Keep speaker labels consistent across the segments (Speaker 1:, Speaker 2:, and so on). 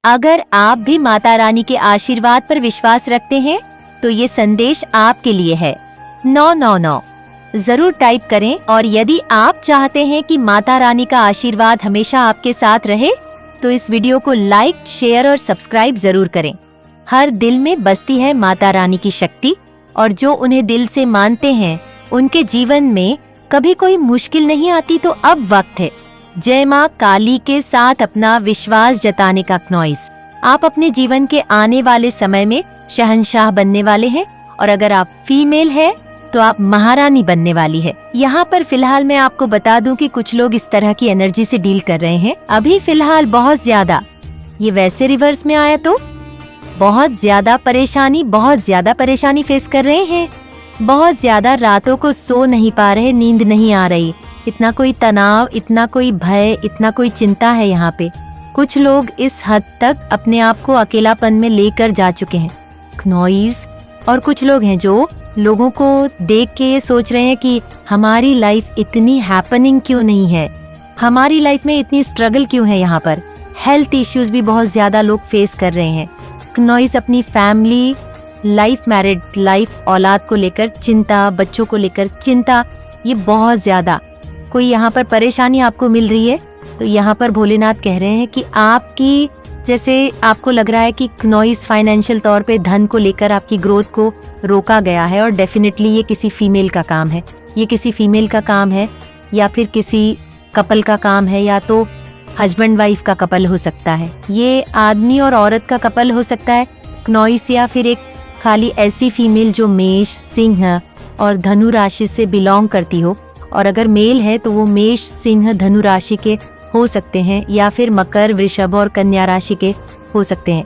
Speaker 1: अगर आप भी माता रानी के आशीर्वाद पर विश्वास रखते हैं तो ये संदेश आपके लिए है। 999 जरूर टाइप करें। और यदि आप चाहते हैं कि माता रानी का आशीर्वाद हमेशा आपके साथ रहे तो इस वीडियो को लाइक, शेयर और सब्सक्राइब जरूर करें। हर दिल में बसती है माता रानी की शक्ति और जो उन्हें दिल से मानते हैं उनके जीवन में कभी कोई मुश्किल नहीं आती। तो अब वक्त है जय माँ काली के साथ अपना विश्वास जताने का। क्नॉइस, आप अपने जीवन के आने वाले समय में शहंशाह बनने वाले हैं और अगर आप फीमेल हैं तो आप महारानी बनने वाली है। यहाँ पर फिलहाल मैं आपको बता दूं कि कुछ लोग इस तरह की एनर्जी से डील कर रहे हैं अभी फिलहाल बहुत ज्यादा। ये वैसे रिवर्स में आया तो बहुत ज्यादा परेशानी फेस कर रहे हैं। बहुत ज्यादा रातों को सो नहीं पा रहे, नींद नहीं आ रही, इतना कोई तनाव, इतना कोई भय, इतना कोई चिंता है यहाँ पे। कुछ लोग इस हद तक अपने आप को अकेलापन में लेकर जा चुके हैं क्नॉइस। और कुछ लोग हैं जो लोगों को देख के ये सोच रहे हैं कि हमारी लाइफ इतनी हैपनिंग क्यों नहीं है, हमारी लाइफ में इतनी स्ट्रगल क्यों है। यहाँ पर हेल्थ इश्यूज भी बहुत ज्यादा लोग फेस कर रहे हैं क्नॉइस। अपनी फैमिली लाइफ, मैरिड लाइफ, औलाद को लेकर चिंता, बच्चों को लेकर चिंता, ये बहुत ज्यादा कोई यहाँ पर परेशानी आपको मिल रही है तो यहाँ पर भोलेनाथ कह रहे हैं कि आपकी, जैसे आपको लग रहा है कि क्नॉइस फाइनेंशियल तौर पे धन को लेकर आपकी ग्रोथ को रोका गया है और डेफिनेटली ये किसी फीमेल का काम है। ये किसी फीमेल का काम है या फिर किसी कपल का काम है, या तो हस्बैंड वाइफ का कपल हो सकता है, ये आदमी और औरत का कपल हो सकता है क्नॉइस, या फिर एक खाली ऐसी फीमेल जो मेष, सिंह और धनु राशि से बिलोंग करती हो। और अगर मेल है तो वो मेष, सिंह, धनु राशि के हो सकते हैं या फिर मकर, वृषभ और कन्या राशि के हो सकते हैं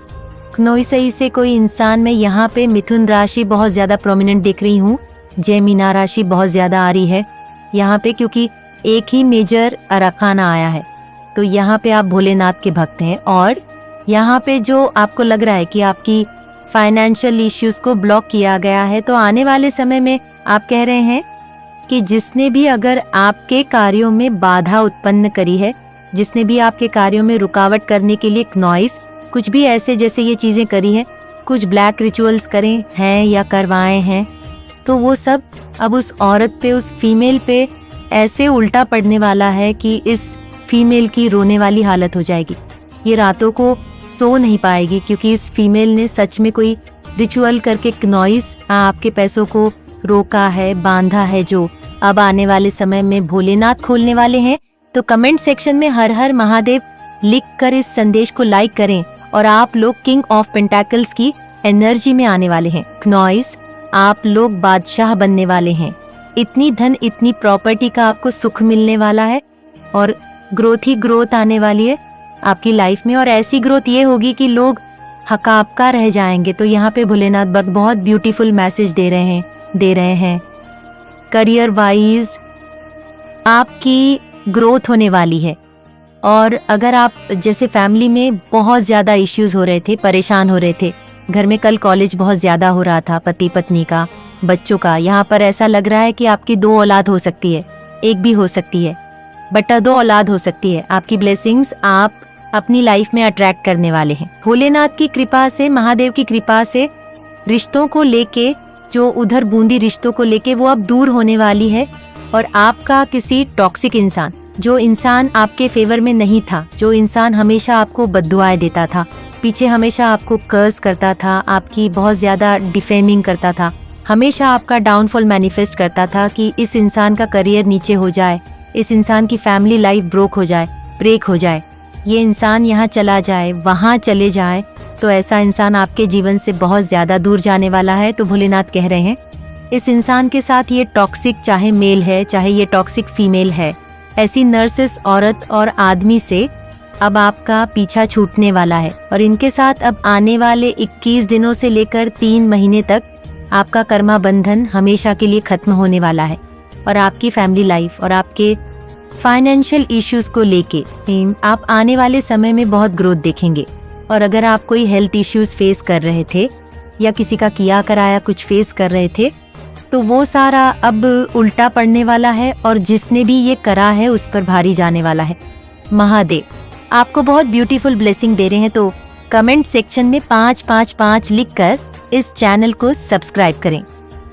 Speaker 1: क्नॉइस। सही से कोई इंसान, मैं यहाँ पे मिथुन राशि बहुत ज्यादा प्रोमिनेंट देख रही हूँ, जेमिना राशि बहुत ज्यादा आ रही है यहाँ पे, क्योंकि एक ही मेजर अराखाना आया है। तो यहाँ पे आप भोलेनाथ के भक्त हैं और यहाँ पे जो आपको लग रहा है कि आपकी फाइनेंशियल इश्यूज को ब्लॉक किया गया है, तो आने वाले समय में आप कह रहे हैं कि जिसने भी अगर आपके कार्यों में बाधा उत्पन्न करी है, जिसने भी आपके कार्यों में रुकावट करने के लिए क्नॉइस कुछ भी ऐसे जैसे ये चीजें करी हैं, कुछ ब्लैक रिचुअल्स करें हैं या करवाए हैं, तो वो सब अब उस औरत पे, उस फीमेल पे ऐसे उल्टा पड़ने वाला है कि इस फीमेल की रोने वाली हालत हो जाएगी। ये रातों को सो नहीं पाएगी क्योंकि इस फीमेल ने सच में कोई रिचुअल करके क्नॉइस आपके पैसों को रोका है, बांधा है, जो अब आने वाले समय में भोलेनाथ खोलने वाले हैं। तो कमेंट सेक्शन में हर हर महादेव लिखकर इस संदेश को लाइक करें और आप लोग किंग ऑफ पेंटाकल्स की एनर्जी में आने वाले हैं क्नॉइस। आप लोग बादशाह बनने वाले हैं। इतनी धन, इतनी प्रॉपर्टी का आपको सुख मिलने वाला है और ग्रोथ ही ग्रोथ आने वाली है आपकी लाइफ में। और ऐसी ग्रोथ ये होगी कि लोग हकाबका रह जाएंगे। तो यहाँ पे भोलेनाथ भक्त बहुत ब्यूटीफुल मैसेज दे रहे हैं। करियर वाइज आपकी ग्रोथ होने वाली है। और अगर आप, जैसे फैमिली में बहुत ज्यादा इश्यूज हो रहे थे, परेशान हो रहे थे, घर में कल कॉलेज बहुत ज्यादा हो रहा था, पति पत्नी का, बच्चों का, यहाँ पर ऐसा लग रहा है कि आपकी 2 औलाद हो सकती है, एक भी हो सकती है, बटा 2 औलाद हो सकती है। आपकी ब्लेसिंग्स आप अपनी लाइफ में अट्रैक्ट करने वाले हैं। भोलेनाथ की कृपा से, महादेव की कृपा से रिश्तों को लेके, जो उधर बूंदी रिश्तों को लेके, वो अब दूर होने वाली है। और आपका किसी टॉक्सिक इंसान, जो इंसान आपके फेवर में नहीं था, जो इंसान हमेशा आपको बद्दुआएं देता था, पीछे हमेशा आपको कर्ज करता था, आपकी बहुत ज्यादा डिफेमिंग करता था, हमेशा आपका डाउनफॉल मैनिफेस्ट करता था कि इस इंसान का करियर नीचे हो जाए, इस इंसान की फैमिली लाइफ ब्रेक हो जाए, ये इंसान यहाँ चला जाए, वहाँ चले जाए, तो ऐसा इंसान आपके जीवन से बहुत ज्यादा दूर जाने वाला है। तो भोलेनाथ कह रहे हैं इस इंसान के साथ, ये टॉक्सिक चाहे मेल है, चाहे ये टॉक्सिक फीमेल है, ऐसी नर्सिस औरत और आदमी से अब आपका पीछा छूटने वाला है। और इनके साथ अब आने वाले 21 दिनों से लेकर 3 महीने तक आपका कर्मा बंधन हमेशा के लिए खत्म होने वाला है। और आपकी फैमिली लाइफ और आपके फाइनेंशियल इश्यूज को लेके आप आने वाले समय में बहुत ग्रोथ देखेंगे। और अगर आप कोई हेल्थ इश्यूज फेस कर रहे थे या किसी का किया कराया कुछ फेस कर रहे थे, तो वो सारा अब उल्टा पड़ने वाला है और जिसने भी ये करा है उस पर भारी जाने वाला है। महादेव आपको बहुत ब्यूटीफुल ब्लेसिंग दे रहे हैं। तो कमेंट सेक्शन में 555 लिखकर इस चैनल को सब्सक्राइब करें।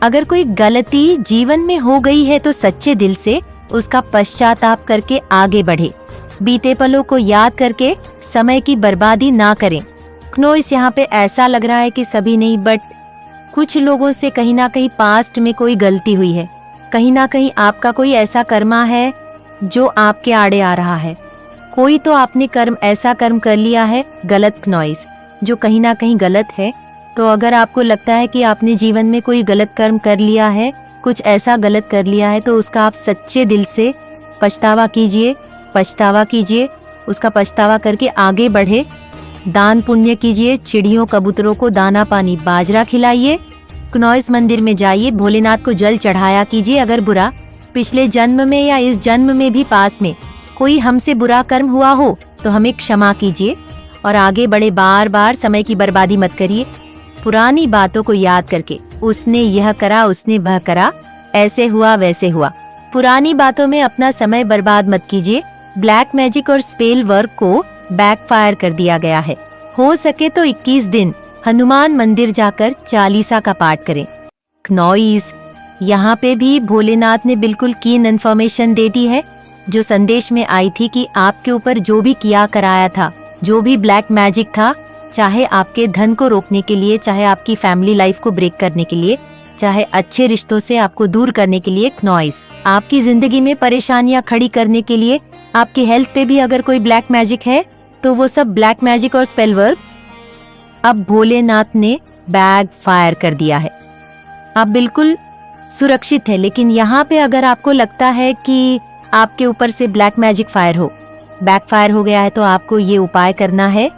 Speaker 1: अगर कोई गलती जीवन में हो गई है तो सच्चे दिल से उसका पश्चाताप करके आगे बढ़े। बीते पलों को याद करके समय की बर्बादी ना करें। क्नोइस यहाँ पे ऐसा लग रहा है कि सभी नहीं, बट कुछ लोगों से कहीं ना कहीं पास्ट में कोई गलती हुई है। कहीं ना कहीं आपका कोई ऐसा कर्मा है जो आपके आड़े आ रहा है। कोई तो आपने ऐसा कर्म कर लिया है गलत क्नोइस, जो कहीं ना कहीं गलत है। तो अगर आपको लगता है कि आपने जीवन में कोई गलत कर्म कर लिया है, कुछ ऐसा गलत कर लिया है, तो उसका आप सच्चे दिल से पछतावा कीजिए। उसका पछतावा करके आगे बढ़े। दान पुण्य कीजिए। चिड़ियों कबूतरों को दाना पानी बाजरा खिलाइए। क्नोइस मंदिर में जाइए, भोलेनाथ को जल चढ़ाया कीजिए। अगर बुरा पिछले जन्म में या इस जन्म में भी पास में कोई हमसे बुरा कर्म हुआ हो तो हमें क्षमा कीजिए और आगे बढ़े। बार बार समय की बर्बादी मत करिए। पुरानी बातों को याद करके, उसने यह करा, उसने वह करा, ऐसे हुआ वैसे हुआ, पुरानी बातों में अपना समय बर्बाद मत कीजिए। ब्लैक मैजिक और स्पेल वर्क को बैकफायर कर दिया गया है। हो सके तो 21 दिन हनुमान मंदिर जाकर चालीसा का पाठ करें। क्नोइस, यहाँ पे भी भोलेनाथ ने बिल्कुल कीन इन्फॉर्मेशन दे दी है, जो संदेश में आई थी कि आपके ऊपर जो भी किया कराया था, जो भी ब्लैक मैजिक था, चाहे आपके धन को रोकने के लिए, चाहे आपकी फैमिली लाइफ को ब्रेक करने के लिए, चाहे अच्छे रिश्तों से आपको दूर करने के लिए, क्नोइस आपकी जिंदगी में परेशानियां खड़ी करने के लिए, आपकी हेल्थ पे भी अगर कोई ब्लैक मैजिक है तो वो सब ब्लैक मैजिक और स्पेल वर्क अब भोलेनाथ ने बैक फायर कर दिया है। आप बिल्कुल सुरक्षित है। लेकिन यहाँ पे अगर आपको लगता है कि आपके ऊपर से ब्लैक मैजिक बैक फायर हो गया है, तो आपको ये उपाय करना है।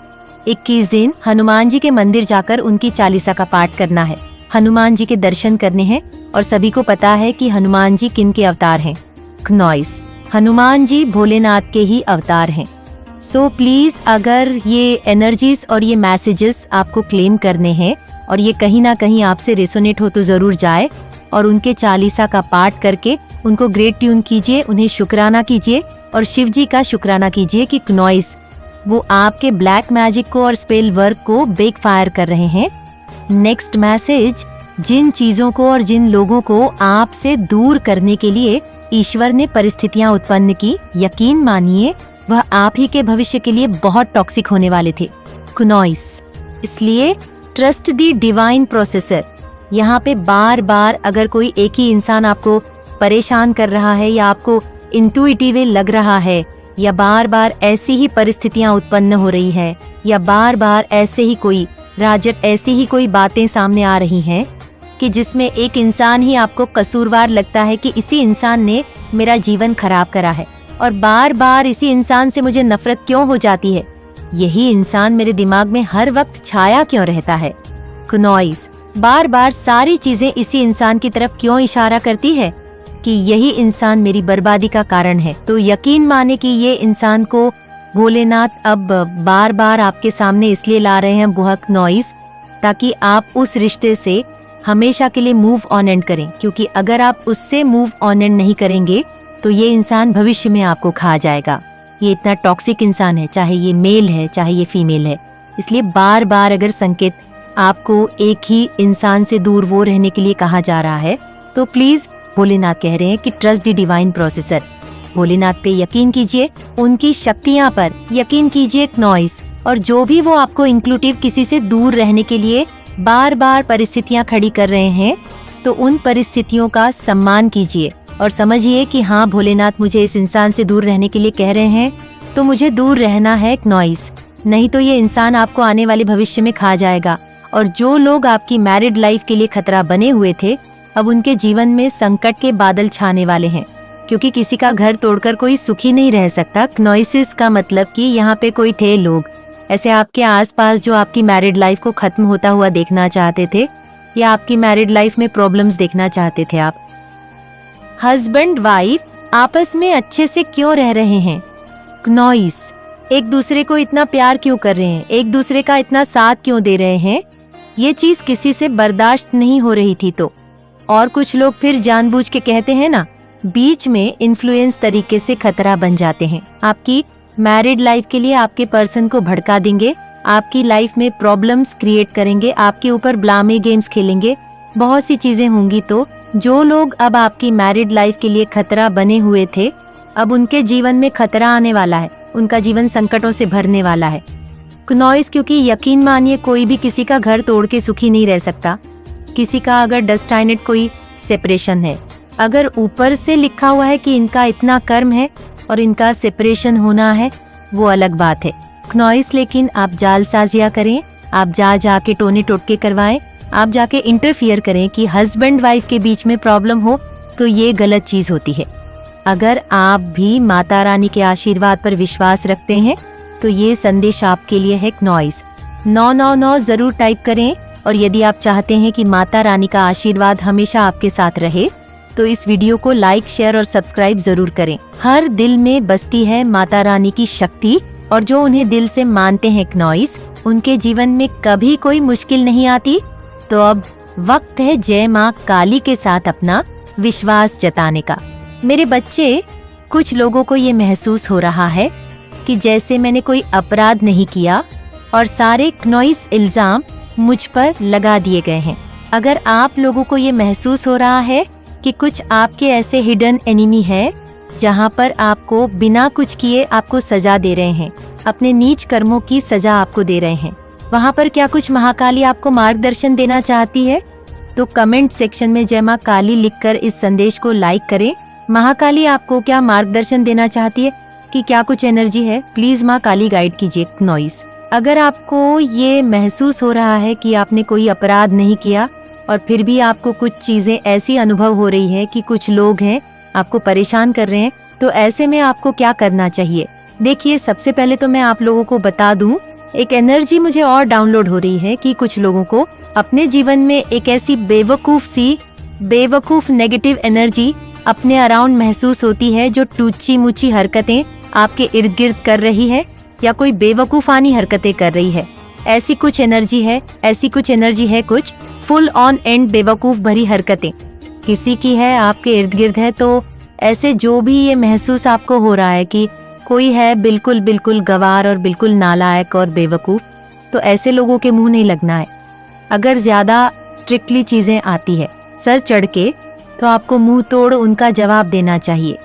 Speaker 1: 21 दिन हनुमान जी के मंदिर जाकर उनकी चालीसा का पाठ करना है। हनुमान जी के दर्शन करने हैं। और सभी को पता है कि हनुमान जी किन के अवतार हैं। क्नोइस, हनुमान जी भोलेनाथ के ही अवतार हैं। सो प्लीज, अगर ये एनर्जीज और ये मैसेजेस आपको क्लेम करने हैं और ये कहीं ना कहीं आपसे रेसोनेट हो, तो जरूर जाए और उनके चालीसा का पाठ करके उनको ग्रेट ट्यून कीजिए, उन्हें शुक्राना कीजिए और शिव जी का शुक्राना कीजिए कि क्नोइस वो आपके ब्लैक मैजिक को और स्पेल वर्क को बैक फायर कर रहे हैं। नेक्स्ट मैसेज, जिन चीजों को और जिन लोगों को आपसे दूर करने के लिए ईश्वर ने परिस्थितियां उत्पन्न की, यकीन मानिए वह आप ही के भविष्य के लिए बहुत टॉक्सिक होने वाले थे। क्नोइस, इसलिए ट्रस्ट दी डिवाइन प्रोसेसर। यहाँ पे बार बार अगर कोई एक ही इंसान आपको परेशान कर रहा है या आपको इंट्यूटिव लग रहा है, या बार बार ऐसी ही परिस्थितियां उत्पन्न हो रही है, या बार बार ऐसे ही कोई ऐसी ही कोई बातें सामने आ रही हैं कि जिसमें एक इंसान ही आपको कसूरवार लगता है कि इसी इंसान ने मेरा जीवन खराब करा है और बार बार इसी इंसान से मुझे नफरत क्यों हो जाती है, यही इंसान मेरे दिमाग में हर वक्त छाया क्यों रहता है। क्नोइस, बार बार सारी चीजें इसी इंसान की तरफ क्यों इशारा करती है कि यही इंसान मेरी बर्बादी का कारण है। तो यकीन माने कि ये इंसान को भोलेनाथ अब बार बार आपके सामने इसलिए ला रहे हैं, वह क्नोइस, ताकि आप उस रिश्ते से हमेशा के लिए मूव ऑन एंड करें। क्योंकि अगर आप उससे मूव ऑन एंड नहीं करेंगे तो ये इंसान भविष्य में आपको खा जाएगा। ये इतना टॉक्सिक इंसान है, चाहे ये मेल है चाहे ये फीमेल है। इसलिए बार बार अगर संकेत आपको एक ही इंसान से दूर वो रहने के लिए कहा जा रहा है, तो प्लीज, भोलेनाथ कह रहे हैं कि ट्रस्ट दी डिवाइन प्रोसेसर। भोलेनाथ पे यकीन कीजिए, उनकी शक्तियां पर यकीन कीजिए क्नोइस। और जो भी वो आपको इंक्लूसिव किसी से दूर रहने के लिए बार बार परिस्थितियां खड़ी कर रहे हैं, तो उन परिस्थितियों का सम्मान कीजिए और समझिए कि हाँ, भोलेनाथ मुझे इस इंसान से दूर रहने के लिए कह रहे हैं, तो मुझे दूर रहना है क्नोइस, नहीं तो ये इंसान आपको आने वाले भविष्य में खा जाएगा। और जो लोग आपकी मैरिड लाइफ के लिए खतरा बने हुए थे, अब उनके जीवन में संकट के बादल छाने वाले हैं। क्योंकि किसी का घर तोड़कर कोई सुखी नहीं रह सकता। क्नोइसिस का मतलब कि यहाँ पे कोई थे लोग ऐसे आपके आसपास जो आपकी मैरिड लाइफ को खत्म होता हुआ देखना चाहते थे, या आपकी मैरिड लाइफ में प्रॉब्लम्स देखना चाहते थे। आप हस्बैंड वाइफ आपस में अच्छे से क्यों रह रहे हैं? क्नोइस, एक दूसरे को इतना प्यार क्यों कर रहे हैं, एक दूसरे का इतना साथ क्यों दे रहे हैं? ये चीज किसी से बर्दाश्त नहीं हो रही थी तो। और कुछ लोग फिर जानबूझ के कहते हैं ना, बीच में इन्फ्लुएंस तरीके से खतरा बन जाते हैं। आपकी मैरिड लाइफ के लिए आपके पर्सन को भड़का देंगे आपकी लाइफ में प्रॉब्लम्स क्रिएट करेंगे, आपके ऊपर ब्लामे गेम्स खेलेंगे, बहुत सी चीजें होंगी। तो जो लोग अब आपकी मैरिड लाइफ के लिए खतरा बने हुए थे, अब उनके जीवन में खतरा आने वाला है, उनका जीवन संकटों से भरने वाला है। क्नॉइस, क्योंकि यकीन मानिए कोई भी किसी का घर तोड़ के सुखी नहीं रह सकता। किसी का अगर डेस्टाइनेड कोई सेपरेशन है, अगर ऊपर से लिखा हुआ है कि इनका इतना कर्म है और इनका सेपरेशन होना है, वो अलग बात है। क्नॉइस, लेकिन आप जालसाजियां करें, आप जाके टोने टोटके करवाएं, आप जाके इंटरफियर करें कि हस्बैंड वाइफ के बीच में प्रॉब्लम हो, तो ये गलत चीज होती है। अगर आप भी माता रानी के आशीर्वाद पर विश्वास रखते हैं तो ये संदेश आपके लिए है। क्नॉइस 999 जरूर टाइप करें। और यदि आप चाहते हैं कि माता रानी का आशीर्वाद हमेशा आपके साथ रहे तो इस वीडियो को लाइक, शेयर और सब्सक्राइब जरूर करें। हर दिल में बसती है माता रानी की शक्ति, और जो उन्हें दिल से मानते हैं क्नॉइस, उनके जीवन में कभी कोई मुश्किल नहीं आती। तो अब वक्त है जय माँ काली के साथ अपना विश्वास जताने का। मेरे बच्चे, कुछ लोगों को ये महसूस हो रहा है कि जैसे मैंने कोई अपराध नहीं किया और सारे क्नॉइस इल्जाम मुझ पर लगा दिए गए हैं। अगर आप लोगों को ये महसूस हो रहा है कि कुछ आपके ऐसे हिडन एनिमी है जहाँ पर आपको बिना कुछ किए आपको सजा दे रहे हैं, अपने नीच कर्मों की सजा आपको दे रहे हैं, वहाँ पर क्या कुछ महाकाली आपको मार्गदर्शन देना चाहती है? तो कमेंट सेक्शन में जय माँ काली लिखकर इस संदेश को लाइक करें। महाकाली आपको क्या मार्गदर्शन देना चाहती है कि क्या कुछ एनर्जी है? प्लीज माँ काली गाइड कीजिए क्नॉइस। अगर आपको ये महसूस हो रहा है कि आपने कोई अपराध नहीं किया और फिर भी आपको कुछ चीजें ऐसी अनुभव हो रही है कि कुछ लोग हैं आपको परेशान कर रहे हैं, तो ऐसे में आपको क्या करना चाहिए? देखिए, सबसे पहले तो मैं आप लोगों को बता दूं, एक एनर्जी मुझे और डाउनलोड हो रही है कि कुछ लोगों को अपने जीवन में एक ऐसी बेवकूफ नेगेटिव एनर्जी अपने अराउंड महसूस होती है, जो टूची मुची हरकतें आपके इर्द गिर्द कर रही है या कोई बेवकूफानी हरकतें कर रही है। ऐसी कुछ एनर्जी है, कुछ फुल ऑन एंड बेवकूफ भरी हरकतें किसी की है, आपके इर्द गिर्द है। तो ऐसे जो भी ये महसूस आपको हो रहा है कि कोई है बिल्कुल गवार और बिल्कुल नालायक और बेवकूफ, तो ऐसे लोगों के मुंह नहीं लगना है। अगर ज्यादा स्ट्रिक्टली चीजें आती है सर चढ़ के, तो आपको मुंह तोड़ उनका जवाब देना चाहिए।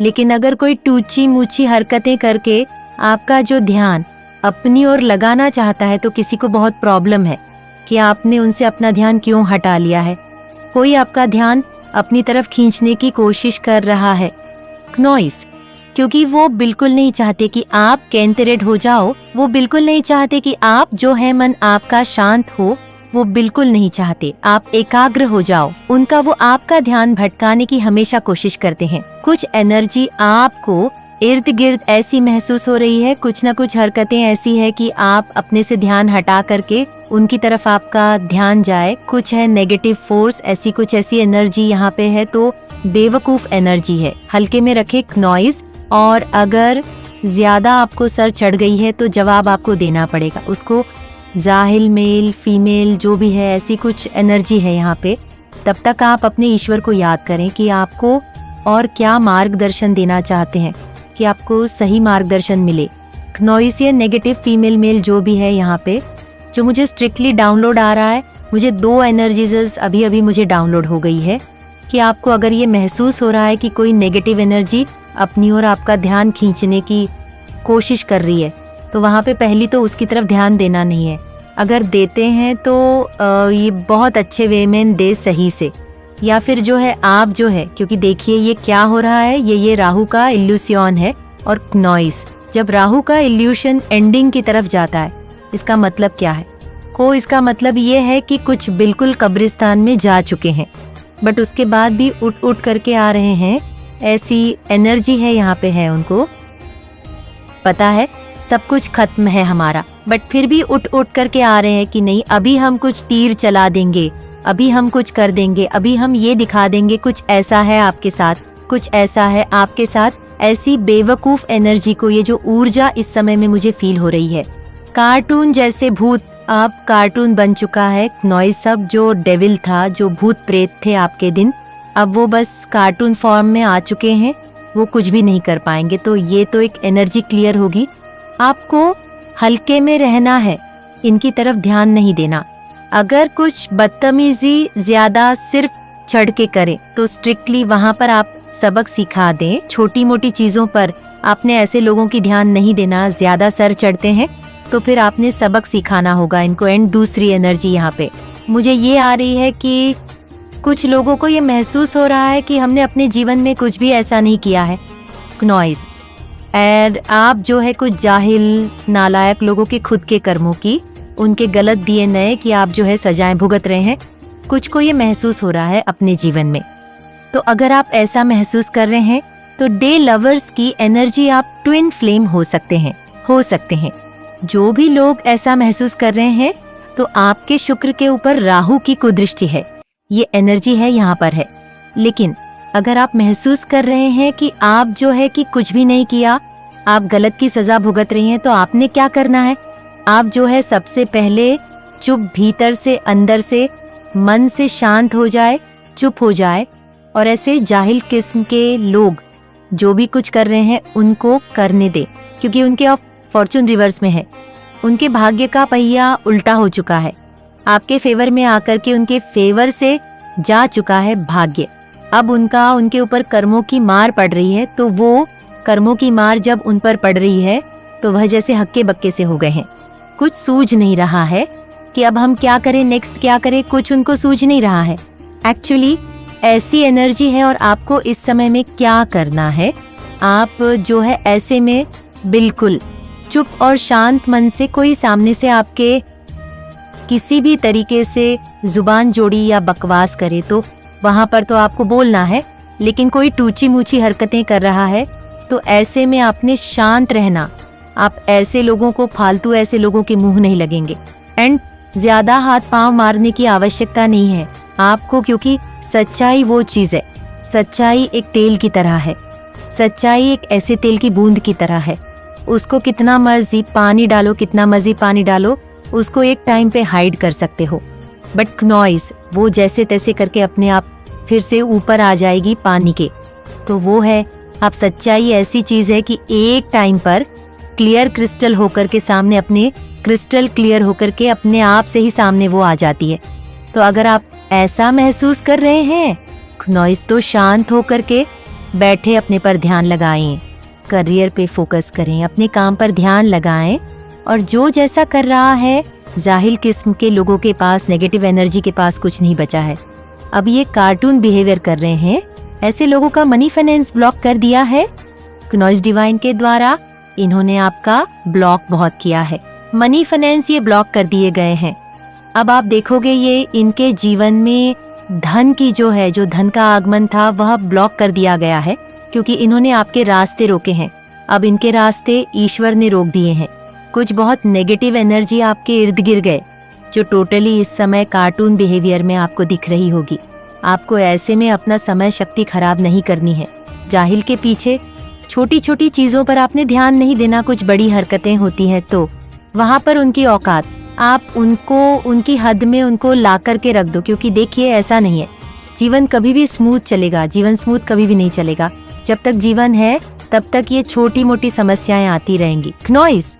Speaker 1: लेकिन अगर कोई टूची मूची हरकतें करके आपका जो ध्यान अपनी ओर लगाना चाहता है, तो किसी को बहुत प्रॉब्लम है कि आपने उनसे अपना ध्यान क्यों हटा लिया है। कोई आपका ध्यान अपनी तरफ खींचने की कोशिश कर रहा है क्नॉइस, क्योंकि वो बिल्कुल नहीं चाहते कि आप केंतरेड हो जाओ, वो बिल्कुल नहीं चाहते कि आप जो है मन आपका शांत हो, वो बिल्कुल नहीं चाहते आप एकाग्र हो जाओ। उनका वो आपका ध्यान भटकाने की हमेशा कोशिश करते हैं। कुछ एनर्जी आपको इर्द गिर्द ऐसी महसूस हो रही है, कुछ न कुछ हरकतें ऐसी है कि आप अपने से ध्यान हटा करके उनकी तरफ आपका ध्यान जाए। कुछ है नेगेटिव फोर्स, ऐसी एनर्जी यहाँ पे है, तो बेवकूफ एनर्जी है। हल्के में रखे क्नॉइस, और अगर ज्यादा आपको सर चढ़ गई है तो जवाब आपको देना पड़ेगा उसको। जाहिल मेल फीमेल जो भी है, ऐसी कुछ एनर्जी है यहाँ पे। तब तक आप अपने ईश्वर को याद करें कि आपको और क्या मार्गदर्शन देना चाहते हैं, कि आपको सही मार्गदर्शन मिले। क्नॉइसियन नेगेटिव फीमेल मेल जो भी है यहाँ पे, जो मुझे स्ट्रिक्टली डाउनलोड आ रहा है, मुझे 2 एनर्जीज अभी मुझे डाउनलोड हो गई है कि आपको अगर ये महसूस हो रहा है कि कोई नेगेटिव एनर्जी अपनी ओर आपका ध्यान खींचने की कोशिश कर रही है, तो वहाँ पे पहली तो उसकी तरफ ध्यान देना नहीं है। अगर देते हैं तो ये बहुत अच्छे वे में दे, सही से, या फिर जो है आप जो है, क्योंकि देखिए ये क्या हो रहा है, ये राहु का इल्यूशन है और क्नॉइस। जब राहु का इल्यूशन एंडिंग की तरफ जाता है, इसका मतलब क्या है? इसका मतलब ये है कि कुछ बिल्कुल कब्रिस्तान में जा चुके हैं, बट उसके बाद भी उठ करके आ रहे हैं। ऐसी एनर्जी है यहाँ पे, है उनको पता है सब कुछ खत्म है हमारा, बट फिर भी उठ करके आ रहे हैं कि नहीं, अभी हम कुछ तीर चला देंगे, अभी हम कुछ कर देंगे, अभी हम ये दिखा देंगे, कुछ ऐसा है आपके साथ, कुछ ऐसा है आपके साथ। ऐसी बेवकूफ एनर्जी को, ये जो ऊर्जा इस समय में मुझे फील हो रही है, कार्टून जैसे भूत, अब कार्टून बन चुका है क्नॉइस। सब जो डेविल था, जो भूत प्रेत थे आपके दिन, अब वो बस कार्टून फॉर्म में आ चुके हैं, वो कुछ भी नहीं कर पाएंगे। तो ये तो एक एनर्जी क्लियर होगी। आपको हल्के में रहना है, इनकी तरफ ध्यान नहीं देना। अगर कुछ बदतमीजी ज्यादा सिर्फ चढ़ के करे तो स्ट्रिक्टली वहाँ पर आप सबक सिखा दें। छोटी मोटी चीजों पर आपने ऐसे लोगों की ध्यान नहीं देना, ज्यादा सर चढ़ते हैं तो फिर आपने सबक सिखाना होगा इनको। एंड दूसरी एनर्जी यहाँ पे मुझे ये आ रही है कि कुछ लोगों को ये महसूस हो रहा है कि हमने अपने जीवन में कुछ भी ऐसा नहीं किया है। नॉइज और आप जो है कुछ जाहिल नालायक लोगों के खुद के कर्मों की, उनके गलत डीएनए की आप जो है सजाएं भुगत रहे हैं। कुछ को ये महसूस हो रहा है अपने जीवन में। तो अगर आप ऐसा महसूस कर रहे हैं तो डे लवर्स की एनर्जी आप ट्विन फ्लेम हो सकते हैं। जो भी लोग ऐसा महसूस कर रहे हैं तो आपके शुक्र के ऊपर राहु की कुदृष्टि है, ये एनर्जी है यहाँ पर है। लेकिन अगर आप महसूस कर रहे हैं कि आप जो है कि कुछ भी नहीं किया, आप गलत की सजा भुगत रही हैं, तो आपने क्या करना है, आप जो है सबसे पहले चुप, भीतर से अंदर से मन से शांत हो जाए, चुप हो जाए और ऐसे जाहिल किस्म के लोग जो भी कुछ कर रहे हैं उनको करने दे, क्योंकि उनके ऑफ फॉर्चून रिवर्स में है। उनके भाग्य का पहिया उल्टा हो चुका है, आपके फेवर में आकर के उनके फेवर से जा चुका है भाग्य। अब उनके ऊपर कर्मों की मार पड़ रही है, तो वो कर्मों की मार जब उन पर पड़ रही है तो वह जैसे हक्के बक्के से हो गए हैं। कुछ सूझ नहीं रहा है कि अब हम क्या करें, नेक्स्ट क्या करें, कुछ उनको सूझ नहीं रहा है। एक्चुअली ऐसी एनर्जी है और आपको इस समय में क्या करना है, आप जो है ऐसे में बिल्कुल चुप और शांत मन से, कोई सामने से आपके किसी भी तरीके से जुबान जोड़ी या बकवास करे तो वहां पर तो आपको बोलना है, लेकिन कोई टूची मूची हरकतें कर रहा है तो ऐसे में आपने शांत रहना। आप ऐसे लोगों को, फालतू ऐसे लोगों के मुंह नहीं लगेंगे। एंड ज्यादा हाथ पांव मारने की आवश्यकता नहीं है आपको, क्योंकि सच्चाई वो चीज है, सच्चाई एक तेल की तरह है, सच्चाई एक ऐसे तेल की बूंद की तरह है। उसको कितना मर्जी पानी डालो, कितना मर्जी पानी डालो, उसको एक टाइम पे हाइड कर सकते हो, बट नॉइस वो जैसे तैसे करके अपने आप फिर से ऊपर आ जाएगी पानी के। तो वो है, आप सच्चाई ऐसी चीज है कि एक टाइम पर क्लियर क्रिस्टल होकर के सामने, अपने क्रिस्टल क्लियर होकर के अपने आप से ही सामने वो आ जाती है। तो अगर आप ऐसा महसूस कर रहे हैं, नॉइस तो शांत होकर के बैठे अपने पर ध्यान लगाएं, करियर पे फोकस करें, अपने काम पर ध्यान लगाएं। और जो जैसा कर रहा है, जाहिल किस्म के लोगों के पास, नेगेटिव एनर्जी के पास कुछ नहीं बचा है। अब ये कार्टून बिहेवियर कर रहे हैं, ऐसे लोगों का मनी फाइनेंस ब्लॉक कर दिया है नॉइस डिवाइन के द्वारा। इन्होंने आपका ब्लॉक बहुत किया है, मनी फाइनेंस ये ब्लॉक कर दिए गए हैं। अब आप देखोगे ये इनके जीवन में धन की जो है, जो धन का आगमन था वह ब्लॉक कर दिया गया है, क्योंकि इन्होंने आपके रास्ते रोके हैं। अब इनके रास्ते ईश्वर ने रोक दिए हैं। कुछ बहुत नेगेटिव एनर्जी आपके इर्द गिर्द गए, जो टोटली इस समय कार्टून बिहेवियर में आपको दिख रही होगी। आपको ऐसे में अपना समय शक्ति खराब नहीं करनी है। जाहिल के पीछे छोटी छोटी चीजों पर आपने ध्यान नहीं देना। कुछ बड़ी हरकतें होती हैं तो वहां पर उनकी औकात, आप उनको उनकी हद में उनको ला करके रख दो, क्योंकि देखिए ऐसा नहीं है, जीवन कभी भी स्मूथ चलेगा, जीवन स्मूथ कभी भी नहीं चलेगा। जब तक जीवन है तब तक ये छोटी मोटी समस्याएं आती रहेंगी। नॉइस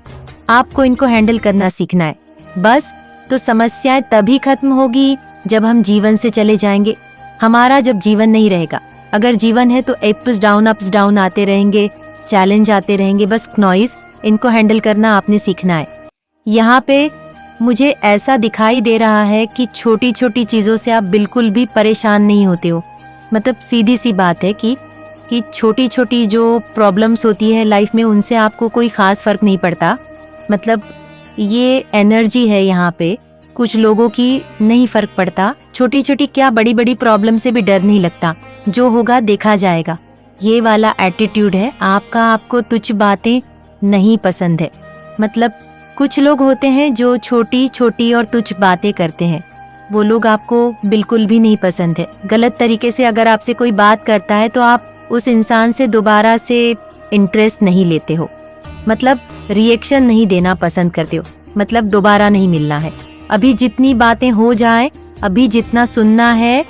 Speaker 1: आपको इनको हैंडल करना सीखना है बस। तो समस्याएं तभी खत्म होगी जब हम जीवन से चले जाएंगे। हमारा जब जीवन नहीं रहेगा, अगर जीवन है तो अप्स डाउन आते रहेंगे, चैलेंज आते रहेंगे। बस नॉइस इनको हैंडल करना आपने सीखना है। यहाँ पे मुझे ऐसा दिखाई दे रहा है कि छोटी छोटी चीजों से आप बिल्कुल भी परेशान नहीं होते हो। मतलब सीधी सी बात है कि छोटी छोटी जो प्रॉब्लम्स होती है लाइफ में, उनसे आपको कोई खास फर्क नहीं पड़ता। मतलब ये एनर्जी है यहाँ पे, कुछ लोगों की नहीं फर्क पड़ता। छोटी छोटी क्या बड़ी बड़ी प्रॉब्लम से भी डर नहीं लगता, जो होगा देखा जाएगा, ये वाला एटीट्यूड है आपका। आपको तुच्छ बातें नहीं पसंद है। मतलब कुछ लोग होते हैं जो छोटी छोटी और तुच्छ बातें करते हैं, वो लोग आपको बिल्कुल भी नहीं पसंद है। गलत तरीके से अगर आपसे कोई बात करता है तो आप उस इंसान से दोबारा से इंटरेस्ट नहीं लेते हो, मतलब रिएक्शन नहीं देना पसंद करते हो, मतलब दोबारा नहीं मिलना है। अभी जितनी बातें हो जाएं, अभी जितना सुनना है,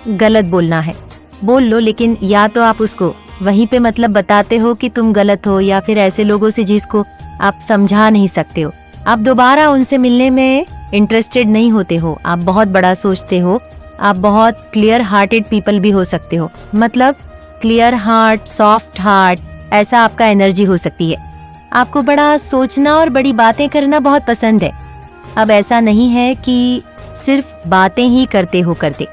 Speaker 1: गलत बोलना है बोल लो, लेकिन या तो आप उसको वहीं पे मतलब बताते हो कि तुम गलत हो, या फिर ऐसे लोगों से जिसको आप समझा नहीं सकते हो, आप दोबारा उनसे मिलने में इंटरेस्टेड नहीं होते हो। आप बहुत बड़ा सोचते हो, आप बहुत क्लियर हार्टेड पीपल भी हो सकते हो, मतलब क्लियर हार्ट, सॉफ्ट हार्ट, ऐसा आपका एनर्जी हो सकती है। आपको बड़ा सोचना और बड़ी बातें करना बहुत पसंद है। अब ऐसा नहीं है कि सिर्फ बातें ही करते हो करते,